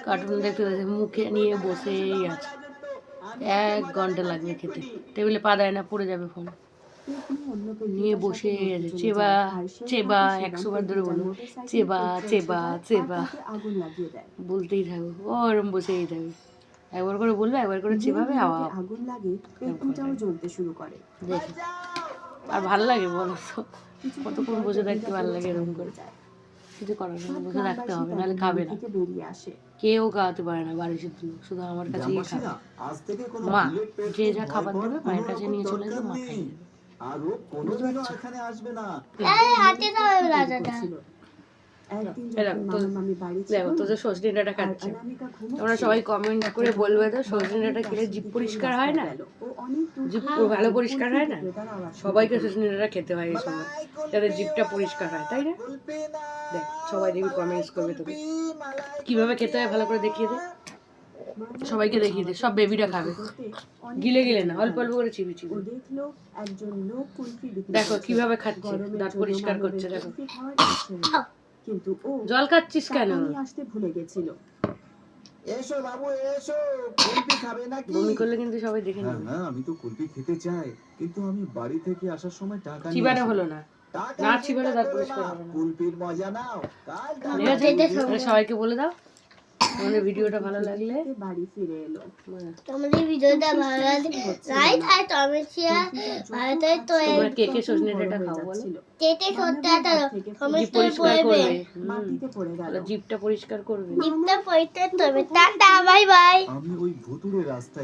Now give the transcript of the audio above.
Cartoon দেখতে দেখতে মুখে নিয়ে বসেই আছে। 1 ঘন্টা লাগবে খেতে। টেবিলে পা দেয় না, পড়ে যাবে ফোন নিয়ে বসে আছে। চেবা চেবা 100 বার ধরে বলবো, চেবা চেবা চেবা বলতেই থাকবো, ওরম বসেই থাকবে। একবার করে বলবে, একবার করে চেবাবে, আগুন লাগে, পেটটাও জ্বলতে শুরু করে। দেখে আর ভালো লাগে বলো তো, কতক্ষণ বসে থাকতে ভালো লাগে এরকম করে। কিছু করার নেই, বসে থাকতে হবে, নাহলে খাবে না। কেউ খাওয়াতে পারে না বাড়ির শুধু আমার কাছেই খাবে। মা যে যা খাবার দেবে মায়ের কাছে নিয়ে চলে যাবে, মা খাই দেবে। দেখো তোদের সজনে ডাঁটা খাচ্ছে, তোমরা সবাই কমেন্ট করে বলবে তো সজনে ডাঁটা খেলে জিভ পরিষ্কার হয় না, জিভ ভালো পরিষ্কার হয় না। সবাইকে সজনে ডাঁটা খেতে হয় এই সময়, যাতে জিভটা পরিষ্কার হয়, তাই না? দেখ সবাই দেখবি কমেন্টস করবে তোকে কিভাবে খেতে হয়, ভালো করে দেখিয়ে দে, সবাইকে দেখিয়ে দে। সব বেবিরা খাবে, গিলে গিলে না, অল্প অল্প করে চিবি চিবি। দেখো কিভাবে খাচ্ছে, দাঁত পরিষ্কার করছে, দেখো। জল খাচ্ছিস কেন? আসতে ভুলে গেছিল। এসো বাবু এসো, কুলফি খাবে নাকি? বমি করলে কিন্তু সবাই দেখে নেবে। না আমি তো কুলফি খেতে চাই, কিন্তু আমি বাড়ি থেকে আসার সময় টাকা নিয়ে চিবানো হলো না, না চিবালে দাঁত পরিষ্কার হবে না। কুলফির মজা নাও, কাল সবাইকে বলে দাও তোমাদের ভিডিওটা ভালো লাগলে বাড়ি ফিরে এলো। তোমাদের ভিডিওটা ভালো লাগলে লাইক আর কমেন্ট শেয়ার ভালো তো তোমরা কে কে সজনে ডাঁটা খাও বলো, কে কে সজনে ডাঁটা কমেন্ট পরিষ্কার করবে, মাটিতে পড়ে গেল, জিভটা পরিষ্কার করবে, জিভটা পরিষ্কার করবে। Tata bye bye. আমি ওই ভুতুড়ে রাস্তায়